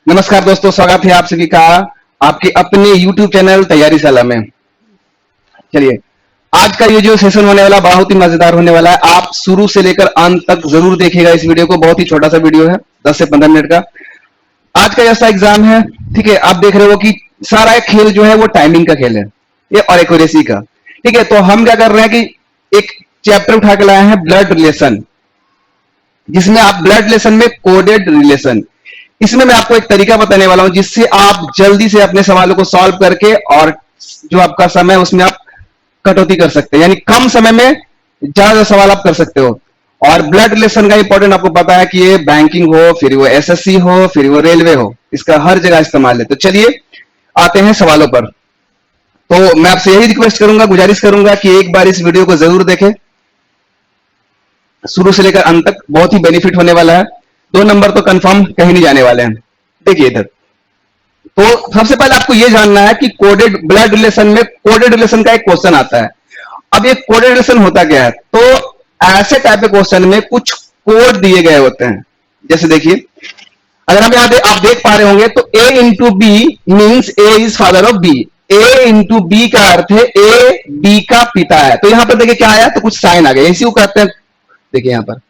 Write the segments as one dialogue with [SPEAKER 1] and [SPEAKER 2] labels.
[SPEAKER 1] नमस्कार दोस्तों, स्वागत है आप सभी का आपके अपने YouTube चैनल तैयारी शाला में। चलिए, आज का ये जो सेशन होने वाला बहुत ही मजेदार होने वाला है। आप शुरू से लेकर अंत तक जरूर देखिएगा इस वीडियो को। बहुत ही छोटा सा वीडियो है, 10 से 15 मिनट का। आज का जैसा एग्जाम है, ठीक है, आप देख रहे हो कि सारा खेल जो है वो टाइमिंग का खेल है ये और एक्यूरेसी का। ठीक है, तो हम क्या कर रहे हैं कि एक चैप्टर उठा के लाए हैं, ब्लड रिलेशन, जिसमें आप ब्लड रिलेशन में कोडेड रिलेशन, इसमें मैं आपको एक तरीका बताने वाला हूं जिससे आप जल्दी से अपने सवालों को सॉल्व करके और जो आपका समय है उसमें आप कटौती कर सकते हैं, यानी कम समय में ज्यादा सवाल आप कर सकते हो। और ब्लड रिलेशन का इंपॉर्टेंट आपको पता है कि ये बैंकिंग हो, फिर वो एसएससी हो, फिर वो रेलवे हो, इसका हर जगह इस्तेमाल है। तो चलिए आते हैं सवालों पर। तो मैं आपसे यही रिक्वेस्ट करूंगा, गुजारिश करूंगा कि एक बार इस वीडियो को जरूर देखें शुरू से लेकर अंत तक, बहुत ही बेनिफिट होने वाला है। 2 नंबर तो कंफर्म कहीं नहीं जाने वाले हैं। देखिए इधर, तो सबसे पहले आपको यह जानना है कि कोडेड ब्लड रिलेशन में कोडेड रिलेशन का एक क्वेश्चन आता है। अब ये कोडेड रिलेशन होता क्या है? तो ऐसे टाइप के क्वेश्चन में कुछ कोड दिए गए होते हैं। जैसे देखिए, अगर हम यहां आप देख पा रहे होंगे तो A into B means A is father of B. A into B का अर्थ है ए बी का पिता है। तो यहां पर देखिए क्या आया, तो कुछ साइन आ गया, इसी को कहते हैं। देखिए यहां पर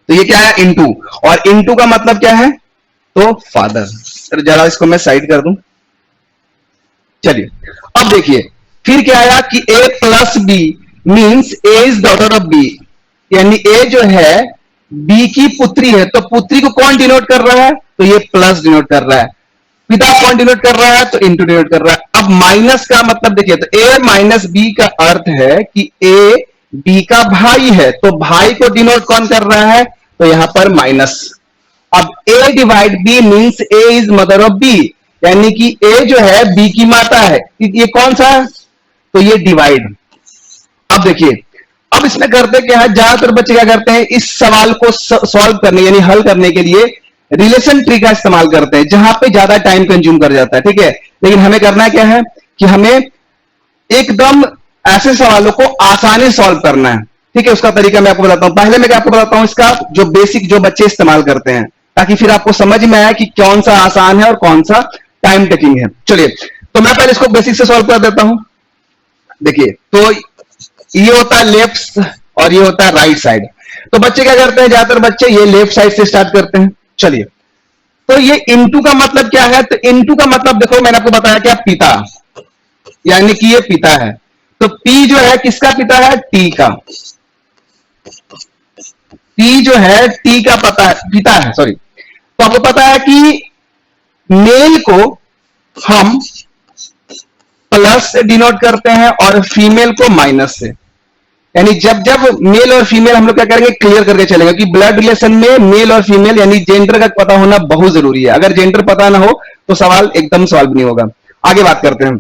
[SPEAKER 1] तो ये क्या है, इनटू, और इनटू का मतलब क्या है, तो फादर। जरा इसको मैं साइड कर दूं। चलिए अब देखिए, फिर क्या आया कि A plus B means A is daughter of B, यानी ए जो है बी की पुत्री है। तो पुत्री को कौन डिनोट कर रहा है, तो ये प्लस डिनोट कर रहा है। पिता कौन डिनोट कर रहा है, तो इंटू डिनोट कर रहा है। अब माइनस का मतलब देखिए, तो ए माइनस बी का अर्थ है कि ए बी का भाई है, तो भाई को डिनोट कौन कर रहा है, तो यहां पर माइनस। अब A divide B means A is mother of B, यानी कि ए जो है बी की माता है। ये कौन सा है, तो ये डिवाइड। अब देखिए, अब इसमें करते क्या है, ज्यादातर बच्चे क्या करते हैं, इस सवाल को सॉल्व करने यानी हल करने के लिए रिलेशन ट्री का इस्तेमाल करते हैं, जहां पे ज्यादा टाइम कंज्यूम कर जाता है। ठीक है, लेकिन हमें करना क्या है कि हमें एकदम ऐसे सवालों को आसानी से सॉल्व करना है। ठीक है, उसका तरीका मैं आपको बताता हूं। पहले मैं आपको बताता हूं इसका जो बेसिक जो बच्चे इस्तेमाल करते हैं, ताकि फिर आपको समझ में आए कि कौन सा आसान है और कौन सा टाइम टेकिंग है। चलिए, तो मैं पहले इसको बेसिक से सॉल्व कर देता हूं। देखिए, तो ये होता है लेफ्ट और ये होता है राइट साइड। तो बच्चे क्या करते हैं, ज्यादातर बच्चे ये लेफ्ट साइड से स्टार्ट करते हैं। चलिए, तो ये इनटू का मतलब क्या है, तो इनटू का मतलब देखो, मैंने आपको बताया क्या, पिता, यानी कि ये पिता है। तो पी जो है किसका पिता है, टी का। पी जो है टी का पिता है, सॉरी। तो आपको पता है कि मेल को हम प्लस से डिनोट करते हैं और फीमेल को माइनस से। यानी जब जब मेल और फीमेल हम लोग क्या करेंगे, क्लियर करके चलेंगे कि ब्लड रिलेशन में मेल और फीमेल यानी जेंडर का पता होना बहुत जरूरी है। अगर जेंडर पता ना हो तो सवाल एकदम सॉल्व नहीं होगा। आगे बात करते हैं।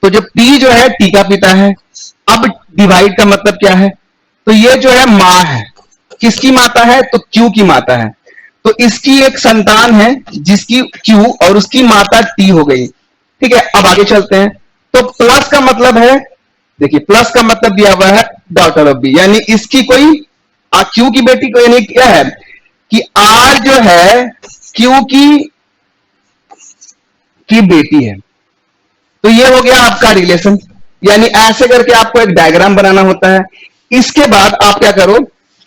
[SPEAKER 1] तो जो पी जो है टी का पिता है। अब डिवाइड का मतलब क्या है, तो ये जो है मां है, किसकी माता है, तो क्यू की माता है। तो इसकी एक संतान है जिसकी क्यू और उसकी माता टी हो गई। ठीक है, अब आगे चलते हैं। तो प्लस का मतलब है, देखिए प्लस का मतलब दिया हुआ है डॉटर ऑफ बी, यानी इसकी कोई क्यू की बेटी को, यानी क्या है कि आर जो है क्यू की बेटी है। तो ये हो गया आपका रिलेशन। यानी ऐसे करके आपको एक डायग्राम बनाना होता है। इसके बाद आप क्या करो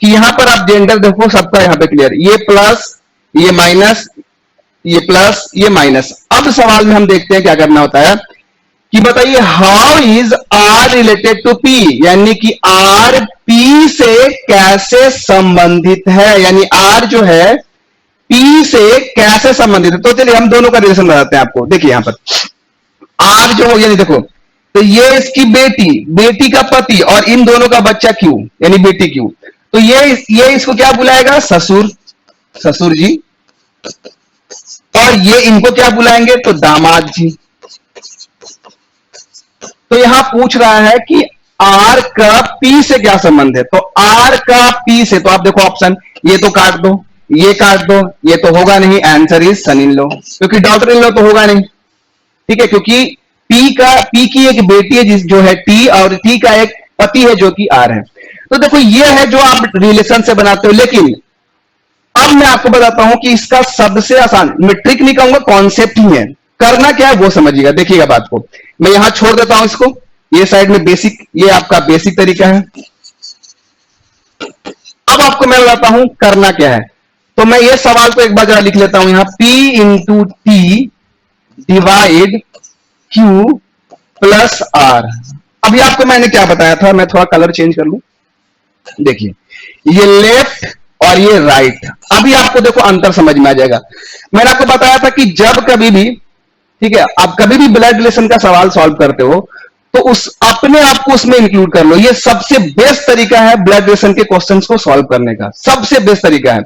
[SPEAKER 1] कि यहां पर आप जेंडर देखो सबका यहां पे क्लियर, ये प्लस, ये माइनस, ये प्लस, ये माइनस। अब सवाल में हम देखते हैं क्या करना होता है कि बताइए how is R related to P, यानी कि आर पी से कैसे संबंधित है, यानी आर जो है पी से कैसे संबंधित है। तो चलिए हम दोनों का रिलेशन बताते हैं आपको। देखिए यहां पर आर जो हो, यानी देखो, तो ये इसकी बेटी, बेटी का पति, और इन दोनों का बच्चा क्यू, यानी बेटी क्यू। तो ये इसको क्या बुलाएगा, ससुर, ससुर जी। और ये इनको क्या बुलाएंगे, तो दामाद जी। तो यहां पूछ रहा है कि आर का पी से क्या संबंध है। तो आर का पी से, तो आप देखो ऑप्शन, ये तो काट दो, ये काट दो, ये तो होगा नहीं, answer is son in law, क्योंकि डॉटर इन लॉ तो होगा नहीं। ठीक है, क्योंकि पी की एक बेटी है जो है टी, और टी का एक पति है जो कि आर है। तो देखो ये है जो आप रिलेशन से बनाते हो। लेकिन अब मैं आपको बताता हूं कि इसका सबसे आसान, मैं ट्रिक नहीं कहूंगा, कॉन्सेप्ट ही है। करना क्या है वो समझिएगा, देखिएगा बात को। मैं यहां छोड़ देता हूं इसको, ये साइड में बेसिक, ये आपका बेसिक तरीका है। अब आपको मैं बताता हूं करना क्या है। तो मैं ये सवाल को एक बार जरा लिख लेता हूं यहां, P into T divide Q plus R। अभी आपको मैंने क्या बताया था, मैं थोड़ा कलर चेंज कर लूं, देखिए ये लेफ्ट और ये राइट। अभी आपको देखो अंतर समझ में आ जाएगा। मैंने आपको बताया था कि जब कभी भी, ठीक है, आप कभी भी ब्लड रिलेशन का सवाल सॉल्व करते हो तो उस अपने आप को उसमें इंक्लूड कर लो। ये सबसे बेस्ट तरीका है ब्लड रिलेशन के क्वेश्चंस को सॉल्व करने का, सबसे बेस्ट तरीका है।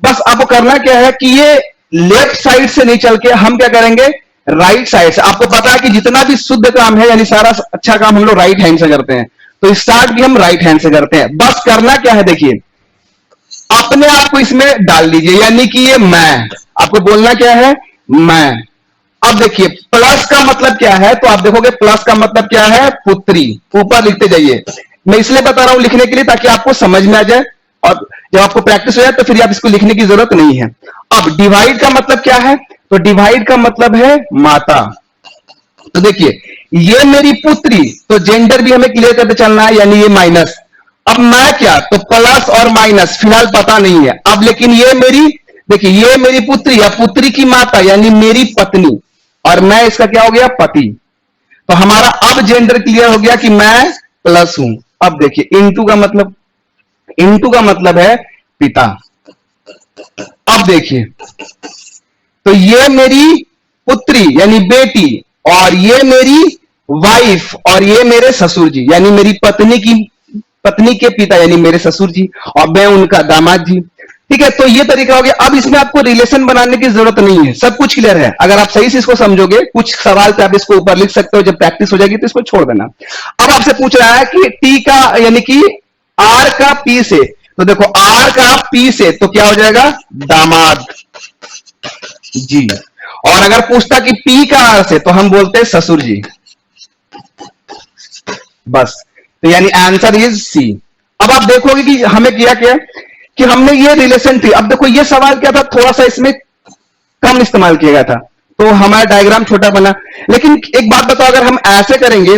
[SPEAKER 1] बस आपको करना क्या है कि ये लेफ्ट साइड से नहीं चल के हम क्या करेंगे, राइट साइड से। आपको पता है कि जितना भी शुद्ध काम है, यानी सारा अच्छा काम हम लोग राइट हैंड से करते हैं, तो स्टार्ट भी हम राइट हैंड से करते हैं। बस करना क्या है, देखिए अपने आप को इसमें डाल दीजिए, यानी कि ये मैं, आपको बोलना क्या है, मैं। अब देखिए प्लस का मतलब क्या है, तो आप देखोगे प्लस का मतलब क्या है, पुत्री। ऊपर लिखते जाइए, मैं इसलिए बता रहा हूं लिखने के लिए ताकि आपको समझ में आ जाए, और जब आपको प्रैक्टिस हो जाए तो फिर आप इसको लिखने की जरूरत नहीं है। अब डिवाइड का मतलब क्या है, तो डिवाइड का मतलब है माता। तो देखिए ये मेरी पुत्री, तो जेंडर भी हमें क्लियर करके चलना है, यानी ये माइनस। अब मैं क्या, तो प्लस और माइनस फिलहाल पता नहीं है अब, लेकिन ये मेरी, देखिए ये मेरी पुत्री या पुत्री की माता यानी मेरी पत्नी, और मैं इसका क्या हो गया, पति। तो हमारा अब जेंडर क्लियर हो गया कि मैं प्लस हूं। अब देखिए इनटू का मतलब, इनटू का मतलब है पिता। अब देखिए तो ये मेरी पुत्री यानी बेटी, और ये मेरी वाइफ, और ये मेरे ससुर जी यानी मेरी पत्नी की, पत्नी के पिता यानी मेरे ससुर जी, और मैं उनका दामाद जी। ठीक है, तो ये तरीका हो गया। अब इसमें आपको रिलेशन बनाने की जरूरत नहीं है, सब कुछ क्लियर है। अगर आप सही से इसको समझोगे, कुछ सवाल पे आप इसको ऊपर लिख सकते हो, जब प्रैक्टिस हो जाएगी तो इसको छोड़ देना। अब आपसे पूछ रहा है कि टी का यानी कि आर का पी से, तो देखो आर का पी से तो क्या हो जाएगा, दामाद जी। और अगर पूछता कि पी का आर से, तो हम बोलते हैं ससुर जी, बस। तो यानी आंसर इज सी। अब आप देखोगे कि हमें किया क्या, कि हमने ये रिलेशन थी। अब देखो ये सवाल क्या था, थोड़ा सा इसमें कम इस्तेमाल किया गया था, तो हमारा डायग्राम छोटा बना। लेकिन एक बात बताओ, अगर हम ऐसे करेंगे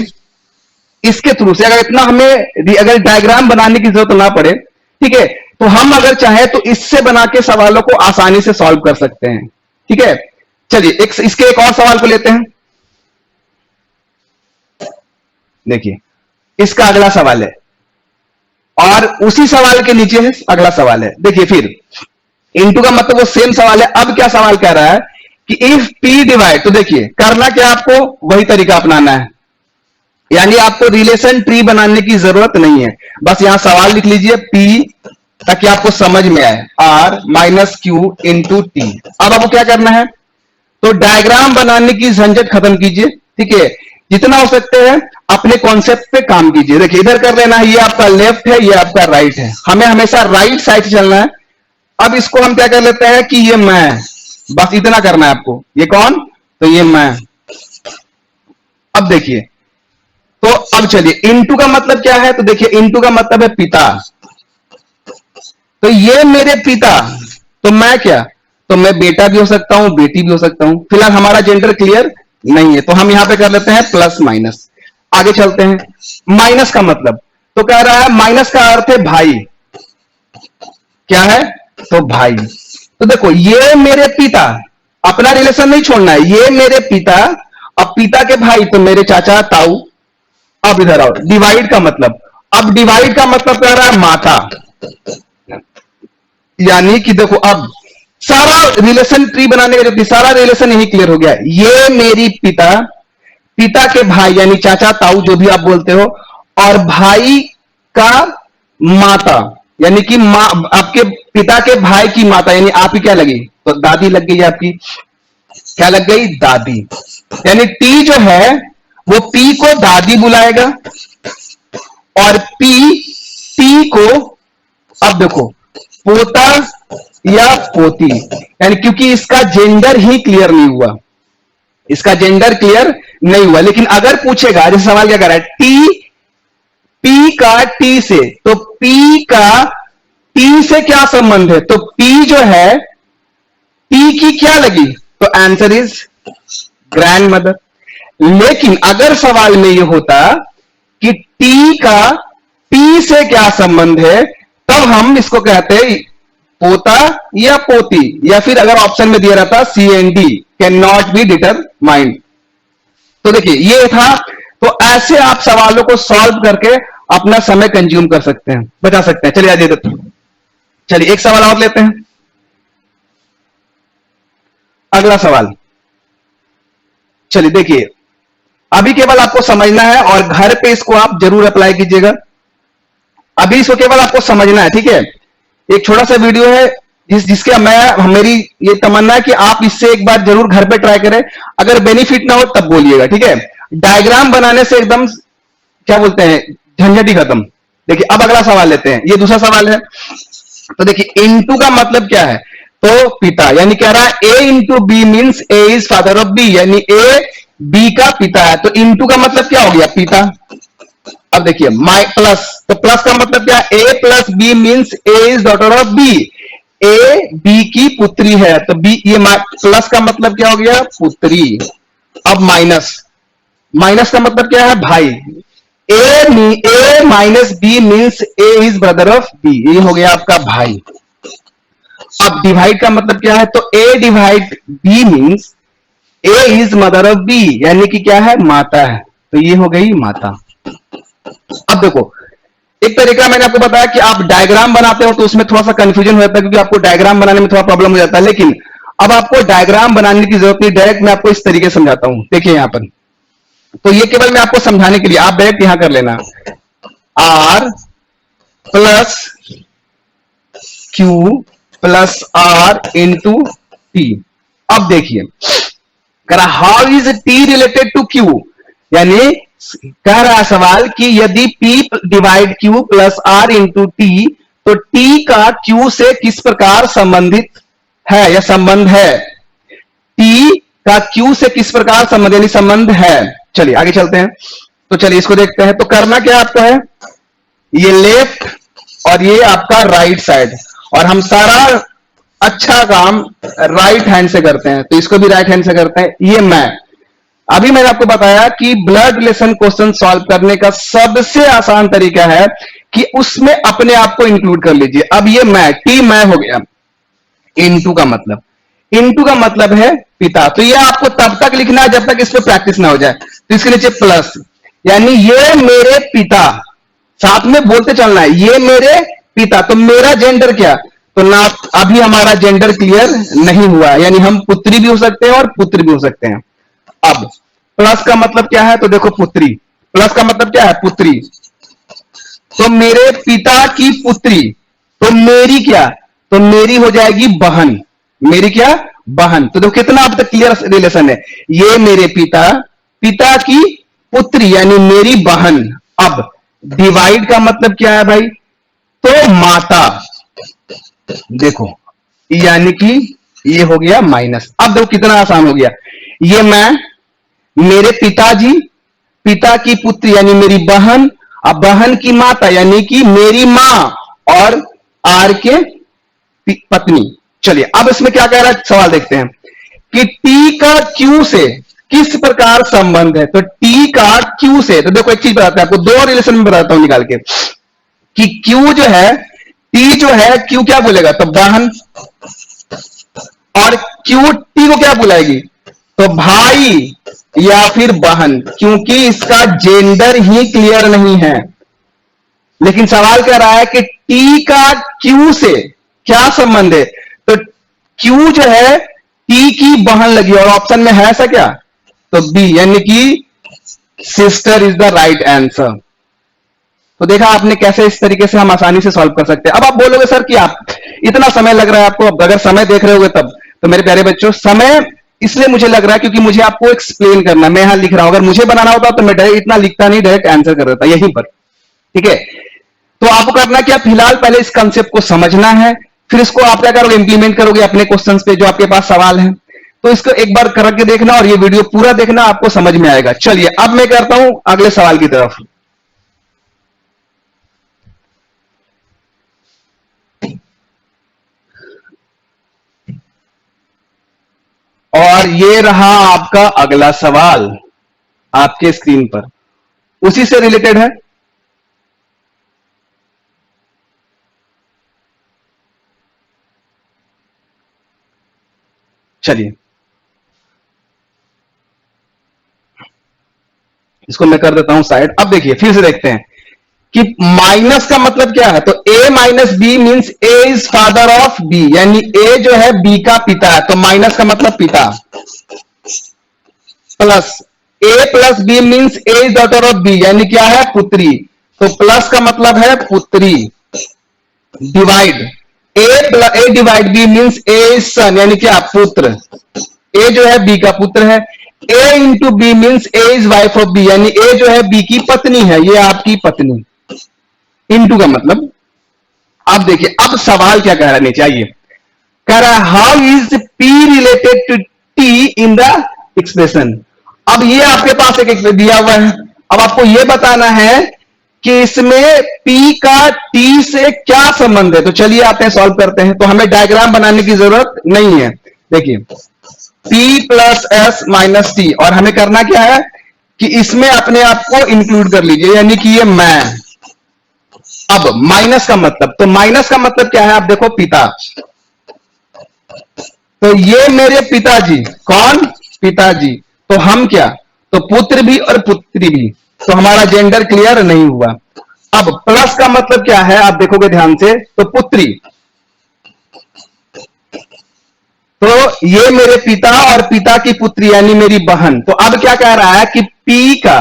[SPEAKER 1] इसके थ्रू से, अगर इतना हमें अगर डायग्राम बनाने की जरूरत ना पड़े, ठीक है, तो हम अगर चाहे तो इससे बना के सवालों को आसानी से सॉल्व कर सकते हैं। ठीक है, चलिए इसके एक और सवाल को लेते हैं। देखिए इसका अगला सवाल है, और उसी सवाल के नीचे है अगला सवाल है। देखिए फिर इनटू का मतलब वो सेम सवाल है। अब क्या सवाल कह रहा है कि इफ पी डिवाइड, तो देखिए करना क्या, आपको वही तरीका अपनाना है, यानी आपको रिलेशन ट्री बनाने की जरूरत नहीं है। बस यहां सवाल लिख लीजिए पी, ताकि आपको समझ में आए, R minus Q into T. अब आपको क्या करना है, तो डायग्राम बनाने की झंझट खत्म कीजिए। ठीक है, जितना हो सकते हैं अपने कॉन्सेप्ट पे काम कीजिए। देखिए इधर कर लेना है, ये आपका लेफ्ट है, ये आपका राइट है, हमें हमेशा राइट साइड से चलना है। अब इसको हम क्या कर लेते हैं कि ये मैं, बस इतना करना है आपको। ये कौन, तो ये मैं। अब देखिए, तो अब चलिए इनटू का मतलब क्या है, तो देखिए इनटू का मतलब है पिता। तो ये मेरे पिता, तो मैं क्या, तो मैं बेटा भी हो सकता हूं, बेटी भी हो सकता हूं। फिलहाल हमारा जेंडर क्लियर नहीं है, तो हम यहां पे कर लेते हैं प्लस माइनस। आगे चलते हैं। माइनस का मतलब, तो कह रहा है माइनस का अर्थ है भाई। क्या है, तो भाई। तो देखो ये मेरे पिता, अपना रिलेशन नहीं छोड़ना है, ये मेरे पिता, अब पिता के भाई तो मेरे चाचा ताऊ। अब इधर आओ, डिवाइड का मतलब, अब डिवाइड का मतलब कह रहा है माता, यानी कि देखो अब सारा रिलेशन ट्री बनाने का जो सारा रिलेशन यही क्लियर हो गया। ये मेरी पिता, पिता के भाई यानी चाचा ताऊ जो भी आप बोलते हो, और भाई का माता यानी कि मां, आपके पिता के भाई की माता यानी आप ही क्या लगी, तो दादी लग गई आपकी। क्या लग गई, दादी। यानी टी जो है वो पी को दादी बुलाएगा, और पी को, अब देखो पोता या पोती, यानी क्योंकि इसका जेंडर ही क्लियर नहीं हुआ, इसका जेंडर क्लियर नहीं हुआ। लेकिन अगर पूछेगा, जैसे सवाल क्या कर रहा है, टी पी का टी से, तो पी का टी से क्या संबंध है, तो पी जो है टी की क्या लगी, तो आंसर इज ग्रैंड मदर। लेकिन अगर सवाल में यह होता कि टी का पी से क्या संबंध है, तब हम इसको कहते पोता या पोती, या फिर अगर ऑप्शन में दिया रहता C and D cannot be determined. तो देखिए ये था। तो ऐसे आप सवालों को सॉल्व करके अपना समय कंज्यूम कर सकते हैं, बचा सकते हैं। चलिए आगे चलिए एक सवाल और लेते हैं। अगला सवाल, चलिए देखिए, अभी केवल आपको समझना है और घर पे इसको आप जरूर अप्लाई कीजिएगा। अभी इसको केवल आपको समझना है, ठीक है। एक छोटा सा वीडियो है जिसके मेरी ये तमन्ना है कि आप इससे एक बार जरूर घर पे ट्राई करें। अगर बेनिफिट ना हो तब बोलिएगा, ठीक है। डायग्राम बनाने से एकदम क्या बोलते हैं, झंझट ही खत्म। देखिए अब अगला सवाल लेते हैं, ये दूसरा सवाल है। तो देखिए इनटू का मतलब क्या है, तो पिता, यानी कह रहा है A into B means A is father of B, यानी ए बी का पिता है। तो इनटू का मतलब क्या हो गया, पिता। अब देखिए माई प्लस, तो प्लस का मतलब क्या है, A plus B means A is daughter of B, A B की पुत्री है। तो बी, ये प्लस का मतलब क्या हो गया, पुत्री। अब माइनस, माइनस का मतलब क्या है, भाई। A minus B means A is brother of B, ये हो गया आपका भाई। अब डिवाइड का मतलब क्या है, तो A divide B means A is mother of B, यानी कि क्या है, माता है। तो ये हो गई माता। अब देखो एक तरीका मैंने आपको बताया कि आप डायग्राम बनाते हो तो उसमें थोड़ा सा कंफ्यूजन हो जाता है, क्योंकि आपको डायग्राम बनाने में थोड़ा प्रॉब्लम हो जाता है। लेकिन अब आपको डायग्राम बनाने की जरूरत नहीं, डायरेक्ट मैं आपको इस तरीके से समझाता हूं। देखिए यहां पर, तो ये केवल मैं आपको समझाने के लिए, आप डायरेक्ट यहां कर लेना, R plus Q plus R into T. अब देखिए कह रहा how is T related to Q, यानी कह रहा है सवाल कि यदि P divide Q plus R into T, तो T का Q से किस प्रकार संबंधित है या संबंध है, T का Q से किस प्रकार संबंध यानी संबंध है। चलिए आगे चलते हैं, तो चलिए इसको देखते हैं। तो करना क्या आपको है, ये लेफ्ट और ये आपका राइट साइड, और हम सारा अच्छा काम राइट हैंड से करते हैं, तो इसको भी राइट हैंड से करते हैं। ये मैं अभी मैंने आपको बताया कि ब्लड रिलेशन क्वेश्चन सॉल्व करने का सबसे आसान तरीका है कि उसमें अपने आप को इंक्लूड कर लीजिए। अब ये मैं, टी मैं हो गया, इनटू का मतलब, इनटू का मतलब है पिता। तो ये आपको तब तक लिखना है जब तक इस पर प्रैक्टिस ना हो जाए। तो इसके नीचे प्लस, यानी ये मेरे पिता, साथ में बोलते चलना है, ये मेरे पिता। तो मेरा जेंडर क्या, तो ना अभी हमारा जेंडर क्लियर नहीं हुआ, यानी हम पुत्री भी हो सकते हैं और पुत्र भी हो सकते हैं। अब प्लस का मतलब क्या है, तो देखो पुत्री, प्लस का मतलब क्या है, पुत्री। तो मेरे पिता की पुत्री, तो मेरी क्या, तो मेरी हो जाएगी बहन, मेरी क्या, बहन। तो देखो कितना अब तक क्लियर रिलेशन है, ये मेरे पिता, पिता की पुत्री यानी मेरी बहन। अब डिवाइड का मतलब क्या है भाई, तो माता, देखो यानी कि ये हो गया माइनस। अब देखो कितना आसान हो गया, ये मैं, मेरे पिताजी, पिता की पुत्री यानी मेरी बहन, अब बहन की माता यानी कि मेरी मां, और आर के पत्नी। चलिए अब इसमें क्या कह रहा है, सवाल देखते हैं कि टी का क्यू से किस प्रकार संबंध है। तो टी का क्यू से, तो देखो एक चीज बताता है आपको, दो रिलेशन में बताता हूं निकाल के, कि क्यू जो है, टी जो है, क्यू क्या बोलेगा, तो बहन, और क्यू टी को क्या बुलाएगी, तो भाई या फिर बहन, क्योंकि इसका जेंडर ही क्लियर नहीं है। लेकिन सवाल कह रहा है कि टी का क्यू से क्या संबंध है, तो क्यू जो है टी की बहन लगी, और ऑप्शन में है ऐसा क्या, तो बी, यानी कि sister is the right answer. तो देखा आपने कैसे इस तरीके से हम आसानी से सॉल्व कर सकते हैं। अब आप बोलोगे सर कि आप इतना समय लग रहा है आपको, अगर समय देख रहे होगे तब, तो मेरे प्यारे बच्चों समय इसलिए मुझे लग रहा है क्योंकि मुझे आपको एक्सप्लेन करना है। मैं यहां लिख रहा हूं, अगर मुझे बनाना होता तो मैं डायरेक्ट इतना लिखता नहीं, डायरेक्ट आंसर कर देता यहीं पर, ठीक है। तो आपको करना क्या, फिलहाल पहले इस कंसेप्ट को समझना है, फिर इसको आप क्या करोगे, इंप्लीमेंट करोगे अपने क्वेश्चंस पे जो आपके पास सवाल है। तो इसको एक बार करके देखना और ये वीडियो पूरा देखना, आपको समझ में आएगा। चलिए अब मैं करता हूं अगले सवाल की तरफ। और ये रहा आपका अगला सवाल आपके स्क्रीन पर, उसी से रिलेटेड है। चलिए इसको मैं कर देता हूं साइड। अब देखिए फिर से देखते हैं कि माइनस का मतलब क्या है। तो a minus B means a is father of b, यानी a जो है b का पिता है, तो माइनस का मतलब पिता, plus a plus B means a is daughter of b, यानी क्या है पुत्री, तो प्लस का मतलब है पुत्री, divide a divide b means a is son, यानी क्या पुत्र, a जो है b का पुत्र है, a into B means a is wife of b, यानी a जो है b की पत्नी है, ये आपकी पत्नी, इंटू का मतलब। अब देखिए अब सवाल क्या कह रहा है, चाहिए कह रहा है how is p related to t in the expression. अब ये आपके पास एक दिया हुआ है, अब आपको ये बताना है कि इसमें p का t से क्या संबंध है। तो चलिए आते हैं सॉल्व करते हैं। तो हमें डायग्राम बनाने की जरूरत नहीं है। देखिए p plus S minus T, और हमें करना क्या है कि इसमें अपने आप को इंक्लूड कर लीजिए, यानी कि ये मैं। अब माइनस का मतलब, तो माइनस का मतलब क्या है, आप देखो पिता, तो ये मेरे पिताजी, कौन, पिताजी, तो हम क्या, तो पुत्र भी और पुत्री भी, तो हमारा जेंडर क्लियर नहीं हुआ। अब प्लस का मतलब क्या है, आप देखोगे ध्यान से, तो पुत्री, तो ये मेरे पिता और पिता की पुत्री यानी मेरी बहन। तो अब क्या कह रहा है कि P का,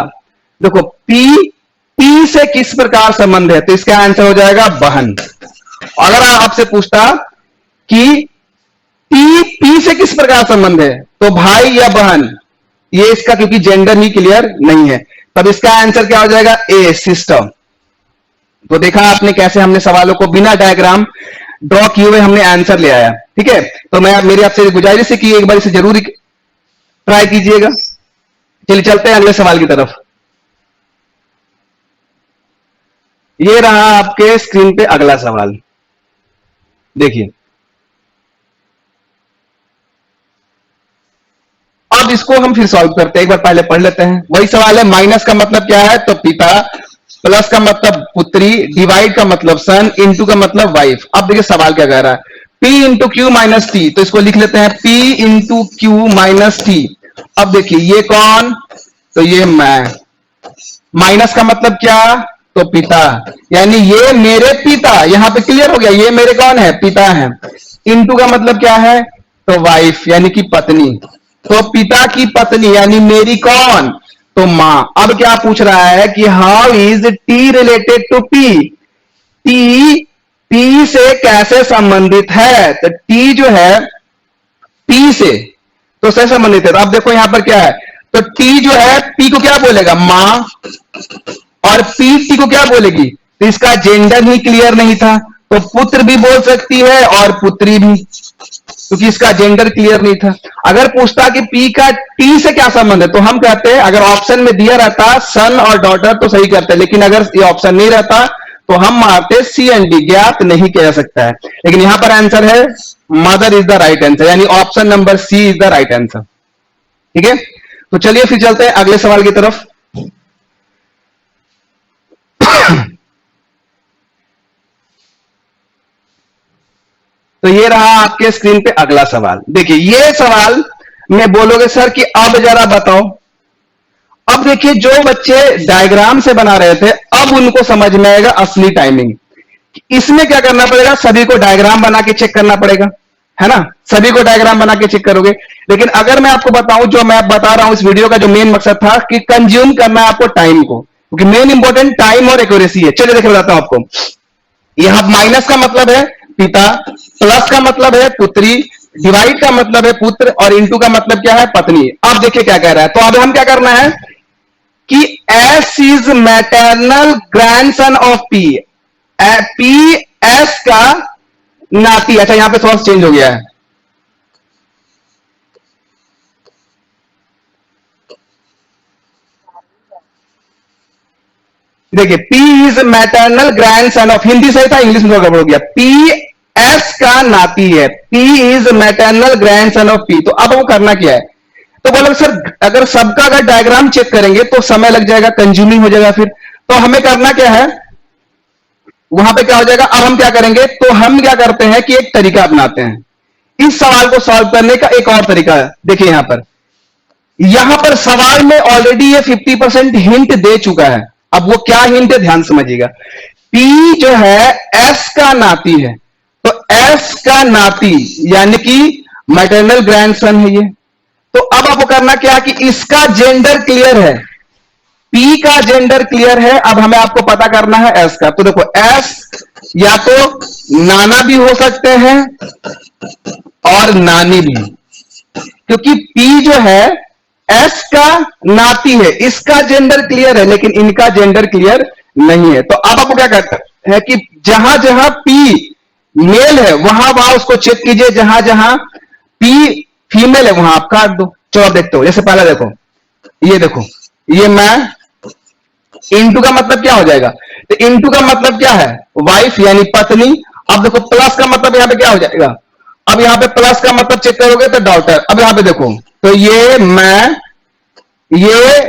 [SPEAKER 1] देखो P से किस प्रकार संबंध है, तो इसका आंसर हो जाएगा बहन। अगर आपसे पूछता कि P से किस प्रकार संबंध है, तो भाई या बहन, ये इसका क्योंकि जेंडर ही क्लियर नहीं है, तब इसका आंसर क्या हो जाएगा, ए सिस्टर। तो देखा आपने कैसे हमने सवालों को बिना डायग्राम ड्रॉ किए हुए हमने आंसर ले आया। ठीक है, तो मैं मेरी आपसे गुजारिश है कि एक बार इसे जरूर ट्राई कीजिएगा। चलिए चलते हैं अगले सवाल की तरफ। ये रहा आपके स्क्रीन पे अगला सवाल, देखिए अब इसको हम फिर सॉल्व करते हैं, एक बार पहले पढ़ लेते हैं। वही सवाल है, माइनस का मतलब क्या है, तो पिता, प्लस का मतलब पुत्री, डिवाइड का मतलब सन, इंटू का मतलब वाइफ। अब देखिए सवाल क्या कह रहा है, P into Q minus T, तो इसको लिख लेते हैं P into Q minus T. अब देखिए ये कौन, तो ये मैं, माइनस का मतलब क्या, तो पिता, यानी ये मेरे पिता, यहां पे क्लियर हो गया, ये मेरे कौन है, पिता है। इंटू का मतलब क्या है, तो वाइफ यानी कि पत्नी, तो पिता की पत्नी यानी मेरी कौन, तो मां। अब क्या पूछ रहा है कि how is T related to P, T से कैसे संबंधित है, तो टी जो है पी से तो से संबंधित है। तो अब देखो यहां पर क्या है, तो टी जो है पी को क्या बोलेगा, मां, और पी टी को क्या बोलेगी, तो इसका जेंडर ही क्लियर नहीं था, तो पुत्र भी बोल सकती है और पुत्री भी, क्योंकि इसका जेंडर क्लियर नहीं था। अगर पूछता कि पी का टी से क्या संबंध है, तो हम कहते हैं, अगर ऑप्शन में दिया रहता सन और डॉटर तो सही करते, लेकिन अगर ये ऑप्शन नहीं रहता तो हम मारते सी एंड डी, ज्ञात नहीं किया जा सकता है। लेकिन यहां पर आंसर है mother is the right answer, यानी option number C is the right answer. ठीक है, तो चलिए फिर चलते हैं अगले सवाल की तरफ। तो ये रहा आपके स्क्रीन पे अगला सवाल। देखिए ये सवाल में बोलोगे सर कि अब जरा बताओ। अब देखिए जो बच्चे डायग्राम से बना रहे थे अब उनको समझ में आएगा असली टाइमिंग। इसमें क्या करना पड़ेगा, सभी को डायग्राम बना के चेक करना पड़ेगा, है ना, सभी को डायग्राम बना के चेक करोगे। लेकिन अगर मैं आपको बताऊं, जो मैं बता रहा हूं इस वीडियो का जो मेन मकसद था कि कंज्यूम करना है आपको टाइम को, क्योंकि मेन इंपॉर्टेंट टाइम और एक्यूरेसी है। चलिए देखिए बताता हूं आपको। यहां माइनस का मतलब है पिता, प्लस का मतलब है पुत्री, डिवाइड का मतलब है पुत्र, और इंटू का मतलब क्या है, पत्नी। अब देखिए क्या कह रहा है, तो अब हम क्या करना है कि S is maternal grandson of P, P S का नाती। अच्छा यहां पे थोड़ा चेंज हो गया है, देखिए P is maternal grandson of, Hindi सही था इंग्लिश में गड़बड़ हो गया, P एस का नाती है, P is maternal grandson of P. तो अब वो करना क्या है, तो बोला सर अगर सबका अगर डायग्राम चेक करेंगे तो समय लग जाएगा, कंज्यूमिंग हो जाएगा फिर, तो हमें करना क्या है, वहां पे क्या हो जाएगा। अब हम क्या करेंगे, तो हम क्या करते हैं कि एक तरीका अपनाते हैं इस सवाल को सॉल्व करने का। एक और तरीका है, देखिए यहां पर सवाल में ऑलरेडी ये 50% हिंट दे चुका है। अब वो क्या हिंट है ध्यान समझिएगा। पी जो है एस का नाती है, तो एस का नाती यानी कि मैटरनल ग्रैंडसन है ये। तो अब आपको करना क्या है कि इसका जेंडर क्लियर है, पी का जेंडर क्लियर है। अब हमें आपको पता करना है एस का। तो देखो एस या तो नाना भी हो सकते हैं और नानी भी, क्योंकि पी जो है एस का नाती है, इसका जेंडर क्लियर है लेकिन इनका जेंडर क्लियर नहीं है। तो अब आपको क्या करना है कि जहां जहां पी मेल है वहां वहां उसको चेक कीजिए, जहां जहां पी फीमेल है वहां आप काट दो। चलो आप देखते हो, जैसे पहला देखो ये मैं इनटू का मतलब क्या हो जाएगा, तो इनटू का मतलब क्या है, वाइफ यानी पत्नी। अब देखो प्लस का मतलब यहां पे क्या हो जाएगा, अब यहां पे प्लस का मतलब चेक करोगे तो डॉटर। अब यहां पे देखो तो ये मैं, ये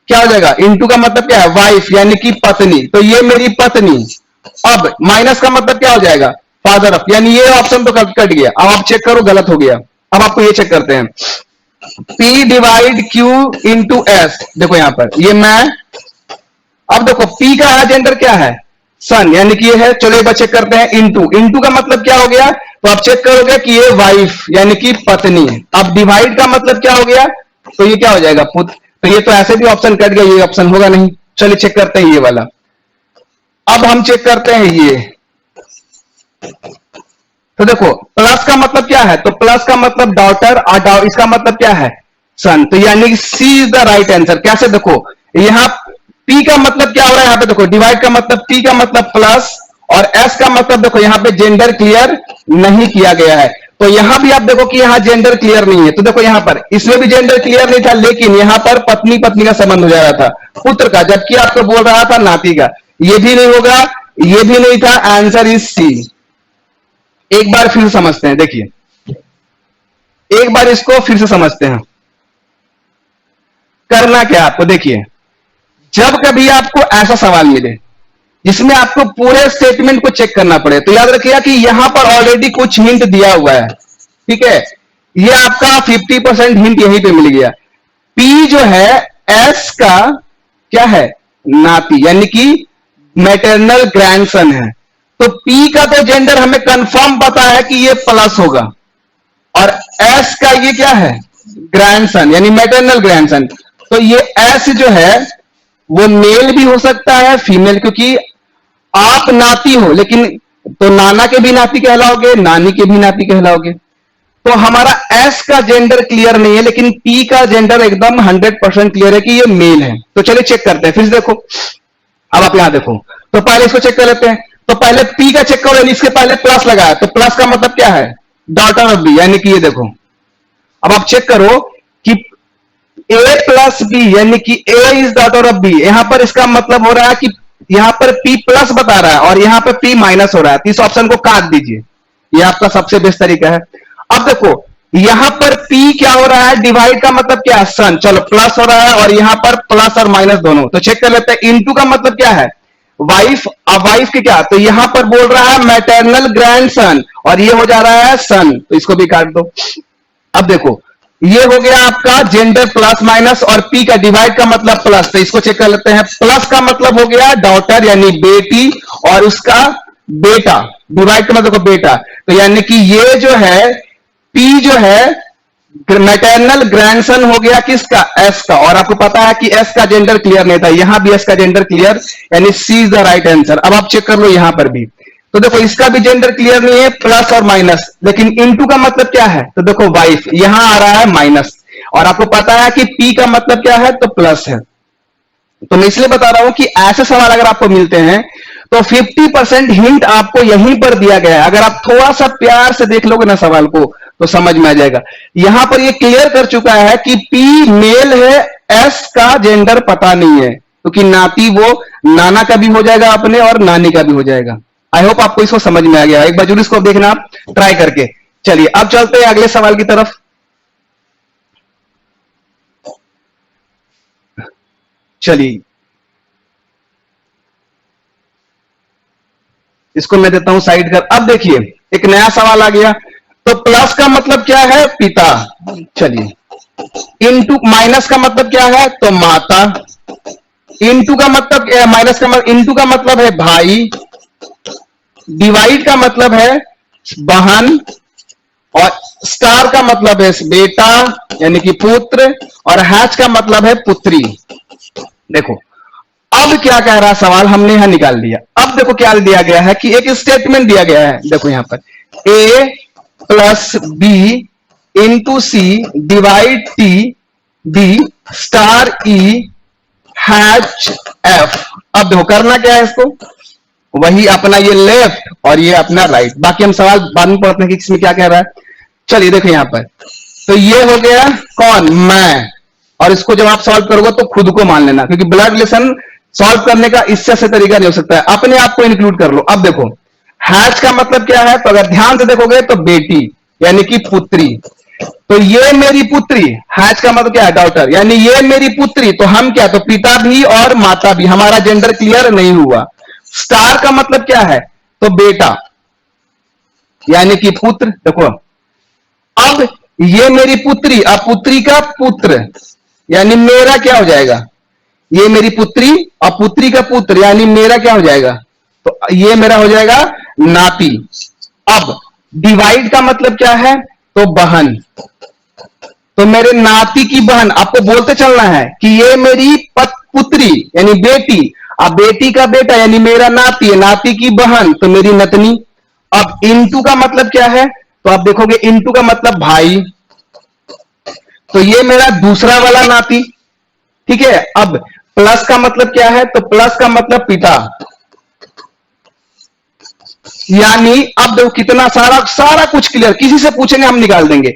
[SPEAKER 1] क्या हो जाएगा, इनटू का मतलब क्या है, वाइफ यानी कि पत्नी, तो ये मेरी पत्नी। अब माइनस का मतलब क्या हो जाएगा, फादर ऑफ, यानी ये ऑप्शन तो कट गया। अब आप चेक करो गलत हो गया। अब आपको ये चेक करते हैं, P divide Q into S. देखो यहां पर ये मैं, अब देखो P का जेंडर क्या है, सन, यानी कि ये है। चलो एक बार चेक करते हैं, इंटू का मतलब क्या हो गया, तो आप चेक करोगे कि ये वाइफ यानी कि पत्नी। अब डिवाइड का मतलब क्या हो गया, तो ये क्या हो जाएगा, पुत्र। तो ये तो ऐसे भी ऑप्शन कट गया, ये ऑप्शन होगा नहीं। चलिए चेक करते हैं ये वाला। अब हम चेक करते हैं ये, तो देखो प्लस का मतलब क्या है, तो प्लस का मतलब डॉटर, और इसका मतलब क्या है, सन। तो यानी सी इज द राइट आंसर। कैसे, देखो यहां पी का मतलब क्या हो रहा है, यहां पे देखो डिवाइड का मतलब पी का मतलब प्लस, और एस का मतलब देखो यहां पे जेंडर क्लियर नहीं किया गया है। तो यहां भी आप देखो कि यहां जेंडर क्लियर नहीं है। तो देखो यहां पर इसमें भी जेंडर क्लियर नहीं था, लेकिन यहां पर पत्नी पत्नी का संबंध हो जा रहा था पुत्र का, जबकि आपको बोल रहा था नाती का। ये भी नहीं होगा, ये भी नहीं था, आंसर इज सी। एक बार फिर समझते हैं, देखिए एक बार इसको फिर से समझते हैं। करना क्या आपको, देखिए जब कभी आपको ऐसा सवाल मिले जिसमें आपको पूरे स्टेटमेंट को चेक करना पड़े, तो याद रखिएगा कि यहां पर ऑलरेडी कुछ हिंट दिया हुआ है, ठीक है। ये आपका 50% हिंट यहीं पे मिल गया। पी जो है एस का क्या है, नाती, यानी कि मैटरनल ग्रैंडसन है। तो पी का तो जेंडर हमें कंफर्म पता है कि ये प्लस होगा, और एस का ये क्या है, ग्रैंडसन यानी मैटरनल ग्रैंडसन। तो ये एस जो है वो मेल भी हो सकता है, फीमेल, क्योंकि आप नाती हो, लेकिन तो नाना के भी नाती कहलाओगे, नानी के भी नाती कहलाओगे। तो हमारा एस का जेंडर क्लियर नहीं है, लेकिन पी का जेंडर एकदम 100% क्लियर है कि ये मेल है। तो चलिए चेक करते हैं, फिर देखो अब आप यहां देखो, तो पहले इसको चेक कर लेते हैं। तो पहले पी का चेक करो, इसके पहले प्लस लगाया, तो प्लस का मतलब क्या है, डॉटर ऑफ बी, यानी कि ये देखो। अब आप चेक करो कि ए प्लस बी, यानी कि ए इज डॉटर ऑफ बी। यहां पर इसका मतलब हो रहा है कि यहां पर पी प्लस बता रहा है और यहां पर पी माइनस हो रहा है, तो इस ऑप्शन को काट दीजिए, ये आपका सबसे बेस्ट तरीका है। अब देखो यहां पर पी क्या हो रहा है, डिवाइड का मतलब क्या है, सन, चलो प्लस हो रहा है, और यहां पर प्लस और माइनस दोनों। तो चेक कर लेते हैं, इनटू का मतलब क्या है, वाइफ। अब वाइफ की क्या, तो यहां पर बोल रहा है मैटरनल ग्रैंडसन, और ये हो जा रहा है सन, तो इसको भी काट दो। अब देखो ये हो गया आपका जेंडर प्लस माइनस, और पी का डिवाइड का मतलब प्लस, तो इसको चेक कर लेते हैं। प्लस का मतलब हो गया डॉटर यानी बेटी, और उसका बेटा, डिवाइड का मतलब बेटा, तो यानी कि ये जो है पी जो है मैटरनल ग्रैंडसन हो गया किसका, एस का। और आपको पता है कि एस का जेंडर क्लियर नहीं था, यहां भी एस का जेंडर क्लियर, यानी सी इज द राइट आंसर। अब आप चेक कर लो यहां पर भी, तो देखो इसका भी जेंडर क्लियर नहीं है, प्लस और माइनस, लेकिन इनटू का मतलब क्या है, तो देखो वाइफ, यहां आ रहा है माइनस, और आपको पता है कि पी का मतलब क्या है, तो प्लस है। तो मैं इसलिए बता रहा हूं कि ऐसे सवाल अगर आपको मिलते हैं तो 50% हिंट आपको यहीं पर दिया गया है। अगर आप थोड़ा सा प्यार से देख लोगे ना सवाल को तो समझ में आ जाएगा। यहां पर ये क्लियर कर चुका है कि पी मेल है, एस का जेंडर पता नहीं है, क्योंकि नाती वो नाना का भी हो जाएगा अपने और नानी का भी हो जाएगा। आई होप आपको इसको समझ में आ गया, एक बार जरूर इसको देखना आप ट्राई करके। चलिए अब चलते हैं अगले सवाल की तरफ। चलिए इसको मैं देता हूं साइड कर। अब देखिए एक नया सवाल आ गया। तो प्लस का मतलब क्या है? पिता। चलिए इनटू माइनस का मतलब क्या है? तो माता। इनटू का मतलब माइनस का मतलब इनटू का मतलब है भाई। डिवाइड का मतलब है बहन। और स्टार का मतलब है बेटा यानी कि पुत्र। और हैच का मतलब है पुत्री। देखो अब क्या कह रहा सवाल, हमने यहां निकाल दिया। अब देखो क्या दिया गया है कि एक स्टेटमेंट दिया गया है। देखो यहां पर ए प्लस बी इंटू सी डिवाइड टी बी स्टार ई हैच एफ। अब देखो करना क्या है इसको, वही अपना ये लेफ्ट और ये अपना राइट। बाकी हम सवाल बाद में पढ़ते हैं कि इसमें क्या कह रहा है। चलिए देखो यहां पर, तो ये हो गया कौन? मैं। और इसको जब आप सॉल्व करोगे तो खुद को मान लेना, क्योंकि ब्लड रिलेशन सॉल्व करने का इससे अच्छा तरीका नहीं हो सकता है। अपने आप को इंक्लूड कर लो। अब देखो हैच का मतलब क्या है? तो अगर ध्यान से देखोगे तो बेटी यानी कि पुत्री। तो ये मेरी पुत्री, हैच का मतलब क्या है? डॉटर, यानी ये मेरी पुत्री। तो हम क्या, तो पिता भी और माता भी। हमारा जेंडर क्लियर नहीं हुआ। स्टार का मतलब क्या है? तो बेटा यानी कि पुत्र। देखो अब ये मेरी पुत्री, अब पुत्री का पुत्र यानी मेरा क्या हो जाएगा? ये मेरी पुत्री और पुत्री का पुत्र यानी मेरा क्या हो जाएगा? तो ये मेरा हो जाएगा नाती। अब डिवाइड का मतलब क्या है? तो बहन। तो मेरे नाती की बहन, आपको बोलते चलना है कि ये मेरी पुत्री यानी बेटी। अब बेटी का बेटा यानी मेरा नाती है, नाती की बहन तो मेरी नतनी। अब इनटू का मतलब क्या है? तो आप देखोगे इनटू का मतलब भाई। तो ये मेरा दूसरा वाला नाती। ठीक है। अब प्लस का मतलब क्या है? तो प्लस का मतलब पिता। यानी अब देखो कितना सारा सारा कुछ क्लियर, किसी से पूछेंगे हम निकाल देंगे।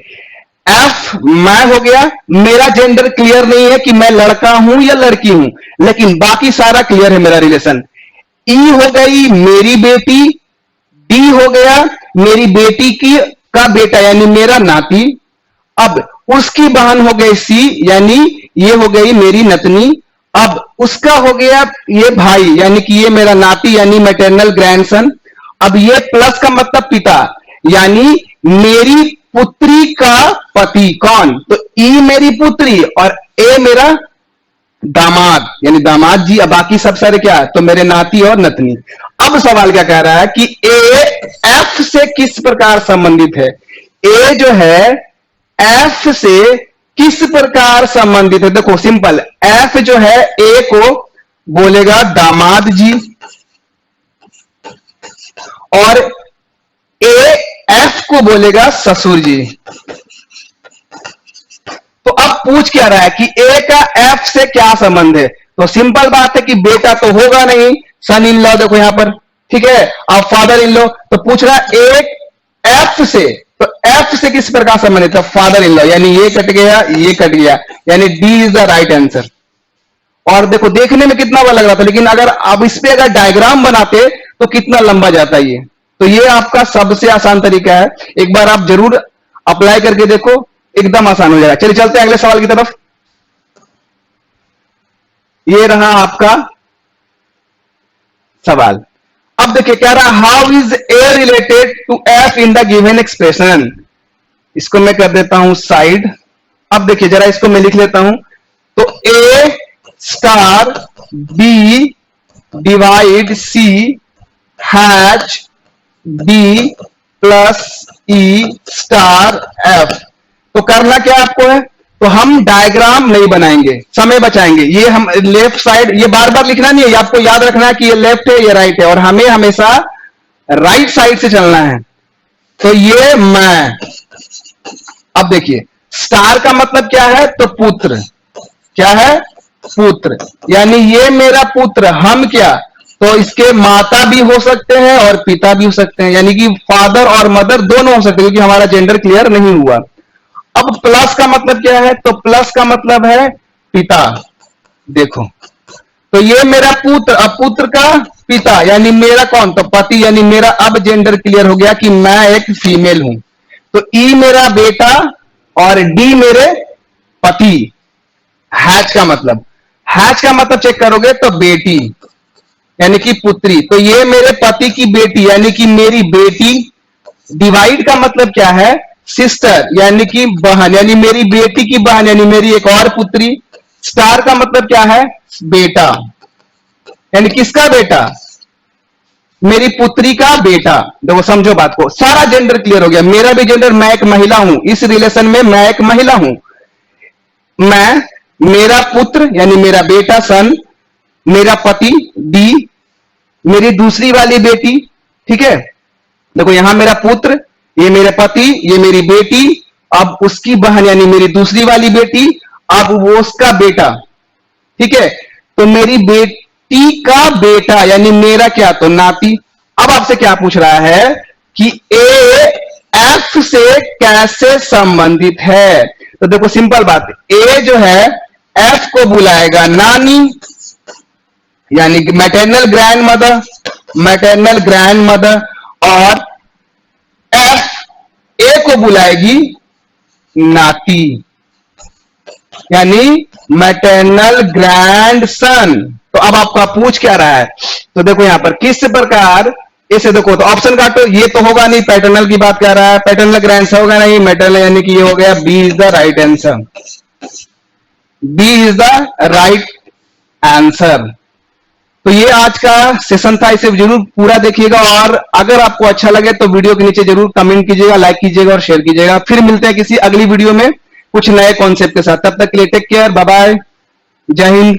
[SPEAKER 1] एफ मैं हो गया, मेरा जेंडर क्लियर नहीं है कि मैं लड़का हूं या लड़की हूं, लेकिन बाकी सारा क्लियर है मेरा रिलेशन। ई हो गई मेरी बेटी। डी हो गया मेरी बेटी की का बेटा यानी मेरा नाती। अब उसकी बहन हो गई सी, यानी ये हो गई मेरी नतनी। अब उसका हो गया ये भाई, यानी कि ये मेरा नाती यानी मैटरनल ग्रैंडसन। अब ये प्लस का मतलब पिता, यानी मेरी पुत्री का पति। कौन? तो ई मेरी पुत्री और ए मेरा दामाद यानी दामाद जी। अब बाकी सब सारे क्या है? तो मेरे नाती और नतनी। अब सवाल क्या कह रहा है कि ए एफ से किस प्रकार संबंधित है? ए जो है एफ से किस प्रकार संबंधित है? देखो सिंपल, एफ जो है ए को बोलेगा दामाद जी और ए एफ को बोलेगा ससुर जी। तो अब पूछ क्या रहा है कि ए का एफ से क्या संबंध है? तो सिंपल बात है कि बेटा तो होगा नहीं, सन इन लॉ। देखो यहां पर, ठीक है। अब फादर इन लॉ, तो पूछ रहा है एक एफ से, तो एफ से किस प्रकार संबंधित है? फादर इन लॉ, यानी ये कट गया ये कट गया, यानी D is the right answer. और देखो देखने में कितना बड़ा लग रहा था, लेकिन अगर आप इस पे अगर डायग्राम बनाते तो कितना लंबा जाता ये। तो ये आपका सबसे आसान तरीका है, एक बार आप जरूर अप्लाई करके देखो, एकदम आसान हो जाएगा। चलिए चलते हैं अगले सवाल की तरफ। ये रहा आपका सवाल। अब देखिए क्या रहा, how is A related to F in the given expression. इसको मैं कर देता हूं साइड। अब देखिए जरा इसको मैं लिख लेता हूं। तो ए स्टार बी डिवाइड सी हैच बी प्लस ई स्टार एफ। तो करना क्या आपको है? तो हम डायग्राम नहीं बनाएंगे, समय बचाएंगे। ये हम लेफ्ट साइड, ये बार बार लिखना नहीं है, ये आपको याद रखना है कि ये लेफ्ट है ये राइट है, और हमें हमेशा राइट साइड से चलना है। तो ये मैं, अब देखिए स्टार का मतलब क्या है? तो पुत्र। क्या है? पुत्र, यानी ये मेरा पुत्र। हम क्या, तो इसके माता भी हो सकते हैं और पिता भी हो सकते हैं, यानी कि फादर और मदर दोनों हो सकते हैं, क्योंकि हमारा जेंडर क्लियर नहीं हुआ। अब प्लस का मतलब क्या है? तो प्लस का मतलब है पिता। देखो तो ये मेरा पुत्र, अब पुत्र का पिता यानी मेरा कौन, तो पति यानी मेरा। अब जेंडर क्लियर हो गया कि मैं एक फीमेल हूं। तो ई मेरा बेटा और डी मेरे पति। हैच का मतलब, हैच का मतलब चेक करोगे तो बेटी यानी कि पुत्री। तो ये मेरे पति की बेटी यानी कि मेरी बेटी। डिवाइड का मतलब क्या है, सिस्टर यानी कि बहन, यानी मेरी बेटी की बहन यानी मेरी एक और पुत्री। स्टार का मतलब क्या है, बेटा, यानी किसका बेटा, मेरी पुत्री का बेटा। देखो समझो बात को, सारा जेंडर क्लियर हो गया। मेरा भी जेंडर, मैं एक महिला हूं, इस रिलेशन में मैं एक महिला हूं। मैं, मेरा पुत्र यानी मेरा बेटा सन, मेरा पति डी, मेरी दूसरी वाली बेटी। ठीक है, देखो यहां मेरा पुत्र, ये मेरे पति, ये मेरी बेटी, अब उसकी बहन यानी मेरी दूसरी वाली बेटी, अब वो उसका बेटा। ठीक है, तो मेरी बेटी का बेटा यानी मेरा क्या, तो नाती। अब आपसे क्या पूछ रहा है कि ए एफ से कैसे संबंधित है। तो देखो सिंपल बात, ए जो है एफ को बुलाएगा नानी यानी कि maternal grand mother, maternal grand mother, और एफ ए को बुलाएगी नाती यानी मैटरनल ग्रैंड सन। तो अब आपका पूछ क्या रहा है, तो देखो यहां पर किस प्रकार इसे, देखो तो ऑप्शन काटो, ये तो होगा नहीं, पैटर्नल की बात कर रहा है, पैटर्नल ग्रैंड सन होगा नहीं, मैटरनल यानी कि ये हो गया, B is the right answer, B is the right answer. तो ये आज का सेशन था, इसे जरूर पूरा देखिएगा, और अगर आपको अच्छा लगे तो वीडियो के नीचे जरूर कमेंट कीजिएगा, लाइक कीजिएगा और शेयर कीजिएगा। फिर मिलते हैं किसी अगली वीडियो में कुछ नए कॉन्सेप्ट के साथ। तब तक के लिए टेक केयर, बाय बाय, जय हिंद।